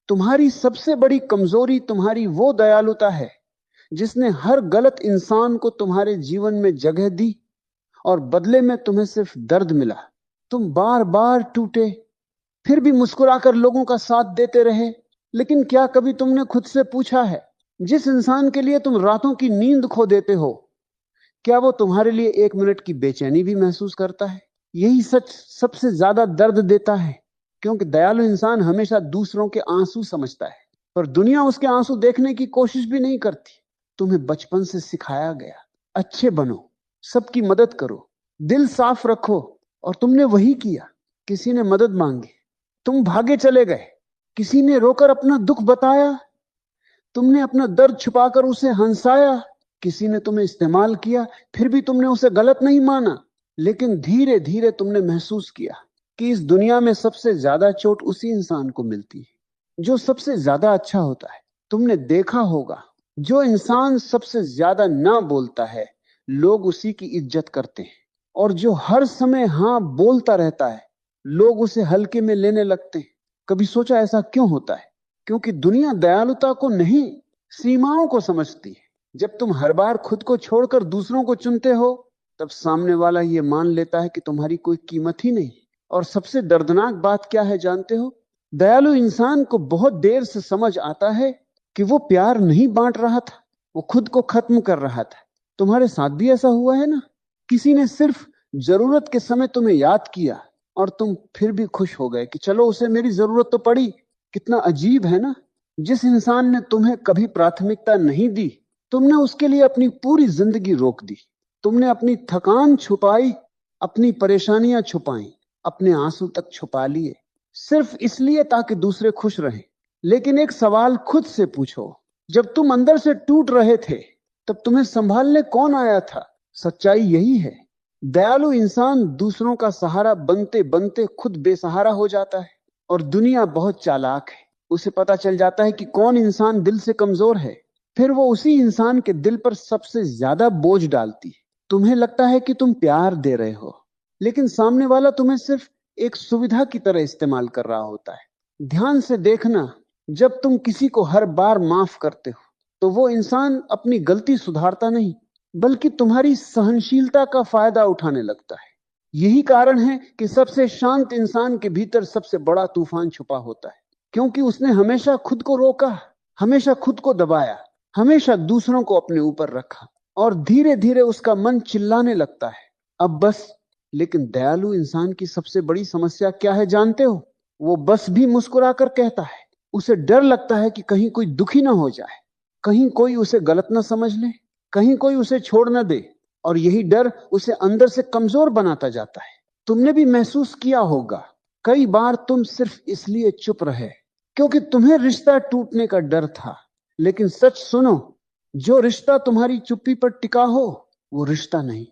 तुम्हारी सबसे बड़ी कमजोरी तुम्हारी वो दयालुता है जिसने हर गलत इंसान को तुम्हारे जीवन में जगह दी और बदले में तुम्हें सिर्फ दर्द मिला। तुम बार बार टूटे, फिर भी मुस्कुराकर लोगों का साथ देते रहे। लेकिन क्या कभी तुमने खुद से पूछा है, जिस इंसान के लिए तुम रातों की नींद खो देते हो, क्या वो तुम्हारे लिए 1 मिनट की बेचैनी भी महसूस करता है? यही सच सबसे ज्यादा दर्द देता है, क्योंकि दयालु इंसान हमेशा दूसरों के आंसू समझता है, पर दुनिया उसके आंसू देखने की कोशिश भी नहीं करती। तुम्हें बचपन से सिखाया गया, अच्छे बनो, सबकी मदद करो, दिल साफ रखो, और तुमने वही किया। किसी ने मदद मांगी, तुम भागे चले गए। किसी ने रोकर अपना दुख बताया, तुमने अपना दर्द छुपाकर उसे हंसाया। किसी ने तुम्हें इस्तेमाल किया, फिर भी तुमने उसे गलत नहीं माना। लेकिन धीरे धीरे तुमने महसूस किया कि इस दुनिया में सबसे ज्यादा चोट उसी इंसान को मिलती है जो सबसे ज्यादा अच्छा होता है। तुमने देखा होगा, जो इंसान सबसे ज्यादा ना बोलता है, लोग उसी की इज्जत करते हैं, और जो हर समय हां बोलता रहता है, लोग उसे हल्के में लेने लगते हैं। कभी सोचा ऐसा क्यों होता है? क्योंकि दुनिया दयालुता को नहीं, सीमाओं को समझती है। जब तुम हर बार खुद को छोड़कर दूसरों को चुनते हो, तब सामने वाला यह मान लेता है कि तुम्हारी कोई कीमत ही नहीं। और सबसे दर्दनाक बात क्या है जानते हो? दयालु इंसान को बहुत देर से समझ आता है कि वो प्यार नहीं बांट रहा था, वो खुद को खत्म कर रहा था। तुम्हारे साथ भी ऐसा हुआ है ना? किसी ने सिर्फ जरूरत के समय तुम्हें याद किया और तुम फिर भी खुश हो गए कि चलो उसे मेरी जरूरत तो पड़ी। कितना अजीब है ना? जिस इंसान ने तुम्हें कभी प्राथमिकता नहीं दी, तुमने उसके लिए अपनी पूरी जिंदगी रोक दी। तुमने अपनी थकान छुपाई, अपनी परेशानियां छुपाई, अपने आंसू तक छुपा लिए, सिर्फ इसलिए ताकि दूसरे खुश रहें। लेकिन एक सवाल खुद से पूछो, जब तुम अंदर से टूट रहे थे, तब तुम्हें संभालने कौन आया था? सच्चाई यही है, दयालु इंसान दूसरों का सहारा बनते बनते खुद बेसहारा हो जाता है। और दुनिया बहुत चालाक है, उसे पता चल जाता है कि कौन इंसान दिल से कमजोर है, फिर वो उसी इंसान के दिल पर सबसे ज्यादा बोझ डालती है। तुम्हें लगता है कि तुम प्यार दे रहे हो, लेकिन सामने वाला तुम्हें सिर्फ एक सुविधा की तरह इस्तेमाल कर रहा होता है। ध्यान से देखना, जब तुम किसी को हर बार माफ करते हो, तो वो इंसान अपनी गलती सुधारता नहीं, बल्कि तुम्हारी सहनशीलता का फायदा उठाने लगता है। यही कारण है कि सबसे शांत इंसान के भीतर सबसे बड़ा तूफान छुपा होता है, क्योंकि उसने हमेशा खुद को रोका, हमेशा खुद को दबाया, हमेशा दूसरों को अपने ऊपर रखा, और धीरे धीरे उसका मन चिल्लाने लगता है, अब बस। लेकिन दयालु इंसान की सबसे बड़ी समस्या क्या है जानते हो? वो बस भी मुस्कुराकर कहता है। उसे डर लगता है कि कहीं कोई दुखी ना हो जाए, कहीं कोई उसे गलत ना समझ ले, कहीं कोई उसे छोड़ ना दे। और यही डर उसे अंदर से कमजोर बनाता जाता है। तुमने भी महसूस किया होगा, कई बार तुम सिर्फ इसलिए चुप रहे क्योंकि तुम्हें रिश्ता टूटने का डर था। लेकिन सच सुनो, जो रिश्ता तुम्हारी चुप्पी पर टिका हो, वो रिश्ता नहीं,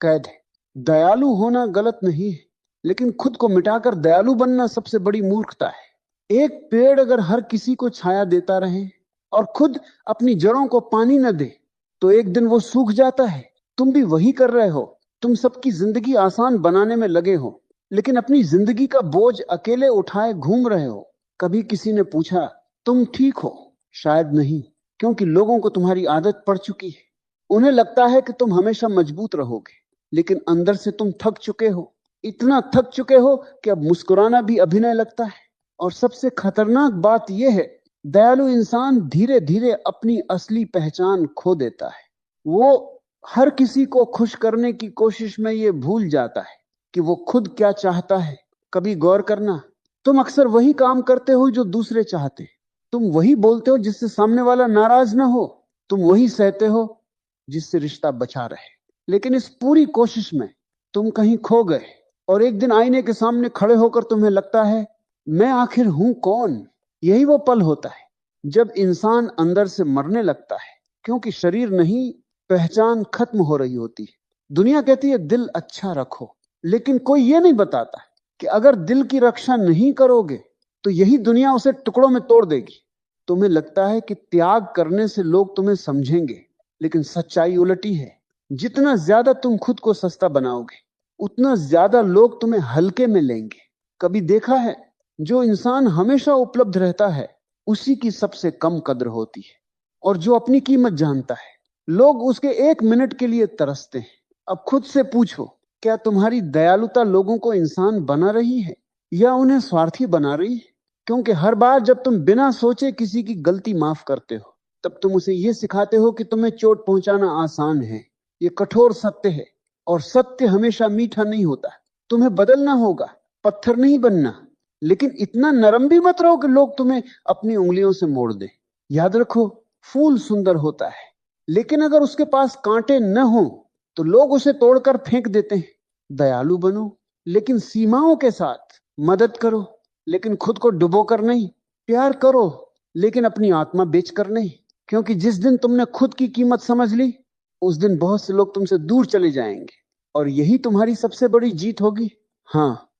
कैद है। दयालु होना गलत नहीं है, लेकिन खुद को मिटाकर दयालु बनना सबसे बड़ी मूर्खता है। एक पेड़ अगर हर किसी को छाया देता रहे और खुद अपनी जड़ों को पानी न दे, तो एक दिन वो सूख जाता है। तुम भी वही कर रहे हो। तुम सबकी जिंदगी आसान बनाने में लगे हो, लेकिन अपनी जिंदगी का बोझ अकेले उठाए घूम रहे हो। कभी किसी ने पूछा तुम ठीक हो? शायद नहीं, क्योंकि लोगों को तुम्हारी आदत पड़ चुकी है। उन्हें लगता है कि तुम हमेशा मजबूत रहोगे, लेकिन अंदर से तुम थक चुके हो, इतना थक चुके हो कि अब मुस्कुराना भी अभिनय लगता है। और सबसे खतरनाक बात यह है, दयालु इंसान धीरे धीरे अपनी असली पहचान खो देता है। वो हर किसी को खुश करने की कोशिश में ये भूल जाता है कि वो खुद क्या चाहता है। कभी गौर करना, तुम अक्सर वही काम करते हो जो दूसरे चाहते, तुम वही बोलते हो जिससे सामने वाला नाराज ना हो, तुम वही सहते हो जिससे रिश्ता बचा रहे। लेकिन इस पूरी कोशिश में तुम कहीं खो गए, और एक दिन आईने के सामने खड़े होकर तुम्हें लगता है, मैं आखिर हूं कौन? यही वो पल होता है जब इंसान अंदर से मरने लगता है, क्योंकि शरीर नहीं, पहचान खत्म हो रही होती है। दुनिया कहती है दिल अच्छा रखो, लेकिन कोई ये नहीं बताता कि अगर दिल की रक्षा नहीं करोगे तो यही दुनिया उसे टुकड़ों में तोड़ देगी। तुम्हें लगता है कि त्याग करने से लोग तुम्हें समझेंगे, लेकिन सच्चाई उलटी है। जितना ज्यादा तुम खुद को सस्ता बनाओगे, उतना ज्यादा लोग तुम्हें हल्के में लेंगे। कभी देखा है, जो इंसान हमेशा उपलब्ध रहता है, उसी की सबसे कम कद्र होती है। और जो अपनी कीमत जानता है, लोग उसके 1 मिनट के लिए तरसते हैं। अब खुद से पूछो, क्या तुम्हारी दयालुता लोगों को इंसान बना रही है या उन्हें स्वार्थी बना रही है? क्योंकि हर बार जब तुम बिना सोचे किसी की गलती माफ करते हो, तब तुम उसे यह सिखाते हो कि तुम्हें चोट पहुंचाना आसान है। ये कठोर सत्य है, और सत्य हमेशा मीठा नहीं होता। तुम्हें बदलना होगा, पत्थर नहीं बनना। लेकिन इतना नरम भी मत रहो कि लोग तुम्हें अपनी उंगलियों से मोड़ दें। याद रखो, फूल सुंदर होता है, लेकिन अगर उसके पास कांटे न हो तो लोग उसे तोड़कर फेंक देते हैं। दयालु बनो, लेकिन सीमाओं के साथ। मदद करो, लेकिन खुद को डुबोकर नहीं। प्यार करो, लेकिन अपनी आत्मा बेचकर नहीं। क्योंकि जिस दिन तुमने खुद की कीमत समझ ली, उस दिन बहुत से लोग तुमसे दूर चले जाएंगे, और यही तुम्हारी सबसे बड़ी जीत होगी। हाँ,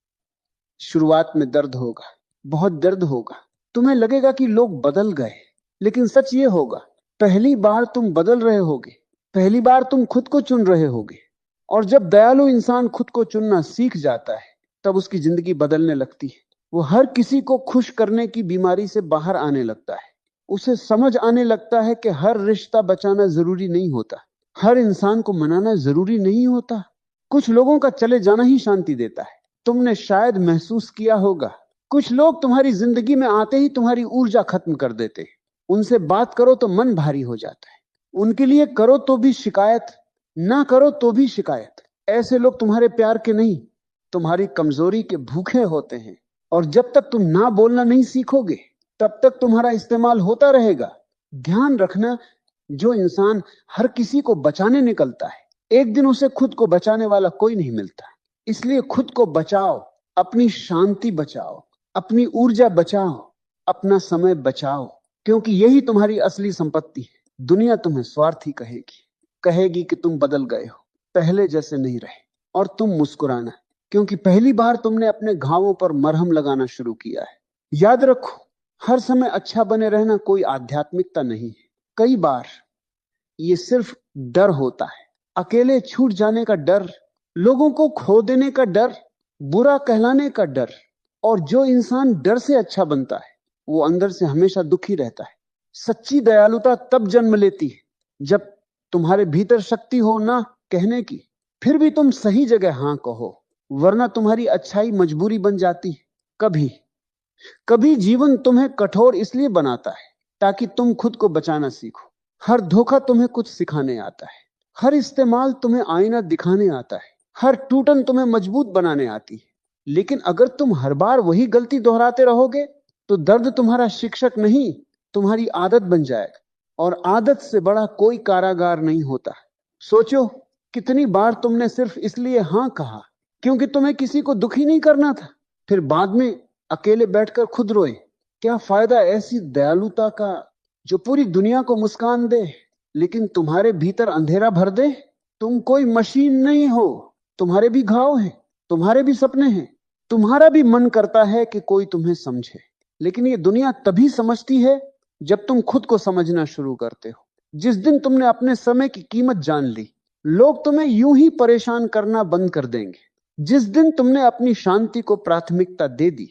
शुरुआत में दर्द होगा, बहुत दर्द होगा। तुम्हें लगेगा कि लोग बदल गए, लेकिन सच ये होगा, पहली बार तुम बदल रहे होगे, पहली बार तुम खुद को चुन रहे होगे। और जब दयालु इंसान खुद को चुनना सीख जाता है, तब उसकी जिंदगी बदलने लगती है। वो हर किसी को खुश करने की बीमारी से बाहर आने लगता है। उसे समझ आने लगता है कि हर रिश्ता बचाना जरूरी नहीं होता, हर इंसान को मनाना जरूरी नहीं होता। कुछ लोगों का चले जाना ही शांति देता है। तुमने शायद महसूस किया होगा, कुछ लोग तुम्हारी जिंदगी में आते ही तुम्हारी ऊर्जा खत्म कर देते। उनसे बात करो तो मन भारी हो जाता है, उनके लिए करो तो भी शिकायत, ना करो तो भी शिकायत। ऐसे लोग तुम्हारे प्यार के नहीं, तुम्हारी कमजोरी के भूखे होते हैं। और जब तक तुम ना बोलना नहीं सीखोगे, तब तक तुम्हारा इस्तेमाल होता रहेगा। ध्यान रखना, जो इंसान हर किसी को बचाने निकलता है, एक दिन उसे खुद को बचाने वाला कोई नहीं मिलता। इसलिए खुद को बचाओ, अपनी शांति बचाओ, अपनी ऊर्जा बचाओ, अपना समय बचाओ, क्योंकि यही तुम्हारी असली संपत्ति है। दुनिया तुम्हें स्वार्थी कहेगी, कहेगी कि तुम बदल गए हो, पहले जैसे नहीं रहे। और तुम मुस्कुराना, क्योंकि पहली बार तुमने अपने घावों पर मरहम लगाना शुरू किया है। याद रखो, हर समय अच्छा बने रहना कोई आध्यात्मिकता नहीं है। कई बार ये सिर्फ डर होता है, अकेले छूट जाने का डर, लोगों को खो देने का डर, बुरा कहलाने का डर। और जो इंसान डर से अच्छा बनता है, वो अंदर से हमेशा दुखी रहता है। सच्ची दयालुता तब जन्म लेती है जब तुम्हारे भीतर शक्ति हो ना कहने की, फिर भी तुम सही जगह हां कहो, वरना तुम्हारी अच्छाई मजबूरी बन जाती है। कभी कभी जीवन तुम्हें कठोर इसलिए बनाता है ताकि तुम खुद को बचाना सीखो। हर धोखा तुम्हें कुछ सिखाने आता है, हर इस्तेमाल तुम्हें आईना दिखाने आता है, हर टूटन तुम्हें मजबूत बनाने आती है। लेकिन अगर तुम हर बार वही गलती दोहराते रहोगे, तो दर्द तुम्हारा शिक्षक नहीं, तुम्हारी आदत बन जाएगा। और आदत से बड़ा कोई कारागार नहीं होता। सोचो, कितनी बार तुमने सिर्फ इसलिए हां कहा क्योंकि तुम्हें किसी को दुखी नहीं करना था, फिर बाद में अकेले बैठकर खुद रोए। क्या फायदा ऐसी दयालुता का जो पूरी दुनिया को मुस्कान दे, लेकिन तुम्हारे भीतर अंधेरा भर दे? तुम कोई मशीन नहीं हो, तुम्हारे भी घाव हैं, तुम्हारे भी सपने हैं, तुम्हारा भी मन करता है कि कोई तुम्हें समझे। लेकिन ये दुनिया तभी समझती है जब तुम खुद को समझना शुरू करते हो। जिस दिन तुमने अपने समय की कीमत जान ली, लोग तुम्हें यूं ही परेशान करना बंद कर देंगे। जिस दिन तुमने अपनी शांति को प्राथमिकता दे दी,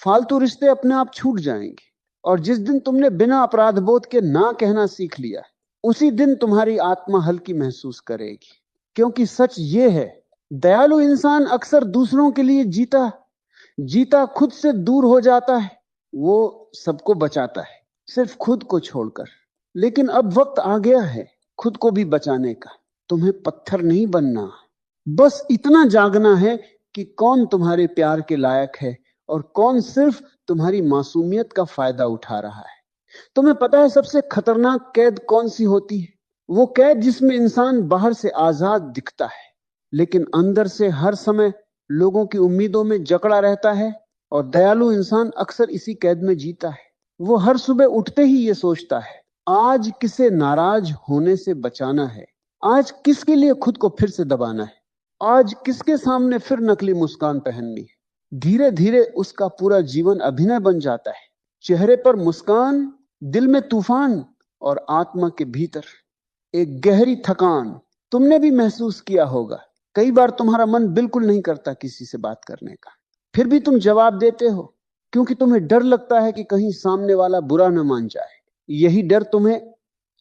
फालतू रिश्ते अपने आप छूट जाएंगे। और जिस दिन तुमने बिना अपराध बोध के ना कहना सीख लिया, उसी दिन तुम्हारी आत्मा हल्की महसूस करेगी। क्योंकि सच ये है, दयालु इंसान अक्सर दूसरों के लिए जीता जीता खुद से दूर हो जाता है। वो सबको बचाता है, सिर्फ खुद को छोड़कर। लेकिन अब वक्त आ गया है खुद को भी बचाने का। तुम्हें पत्थर नहीं बनना, बस इतना जागना है कि कौन तुम्हारे प्यार के लायक है और कौन सिर्फ तुम्हारी मासूमियत का फायदा उठा रहा है। तुम्हें पता है सबसे खतरनाक कैद कौन सी होती है? वो कैद जिसमें इंसान बाहर से आजाद दिखता है, लेकिन अंदर से हर समय लोगों की उम्मीदों में जकड़ा रहता है। और दयालु इंसान अक्सर इसी कैद में जीता है। वो हर सुबह उठते ही ये सोचता है, आज किसे नाराज होने से बचाना है, आज किसके लिए खुद को फिर से दबाना है, आज किसके सामने फिर नकली मुस्कान पहननी है। धीरे धीरे उसका पूरा जीवन अभिनय बन जाता है। चेहरे पर मुस्कान, दिल में तूफान, और आत्मा के भीतर एक गहरी थकान। तुमने भी महसूस किया होगा, कई बार तुम्हारा मन बिल्कुल नहीं करता किसी से बात करने का, फिर भी तुम जवाब देते हो। क्योंकि तुम्हें डर लगता है कि कहीं सामने वाला बुरा न मान जाए। यही डर तुम्हें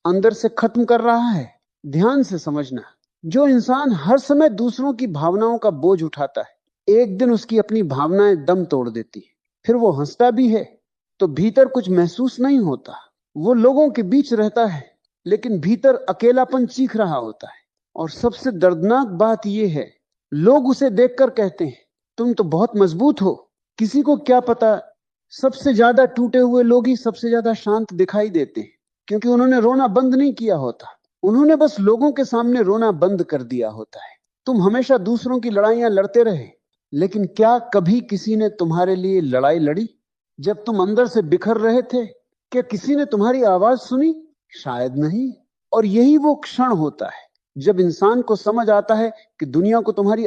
अंदर से खत्म कर रहा है। ध्यान से समझना, जो इंसान हर समय दूसरों की भावनाओं का बोझ उठाता है, एक दिन उसकी अपनी भावनाएं दम तोड़ देती है। फिर वो हंसता भी है तो भीतर कुछ महसूस नहीं होता। वो लोगों के बीच रहता है लेकिन भीतर अकेलापन चीख रहा होता है। और सबसे दर्दनाक बात यह है, लोग उसे देखकर कहते हैं तुम तो बहुत मजबूत हो। किसी को क्या पता, सबसे ज्यादा टूटे हुए लोग ही सबसे ज्यादा शांत दिखाई देते हैं, क्योंकि उन्होंने रोना बंद नहीं किया होता। उन्होंने बस लोगों के सामने रोना बंद कर दिया होता है। तुम हमेशा दूसरों की लड़ाइयां लड़ते रहे, लेकिन क्या कभी किसी ने तुम्हारे लिए लड़ाई लड़ी? जब तुम अंदर से बिखर रहे थे, क्या किसी ने तुम्हारी आवाज सुनी? शायद नहीं। और यही वो क्षण होता है जब इंसान को समझ आता है कि दुनिया को तुम्हारी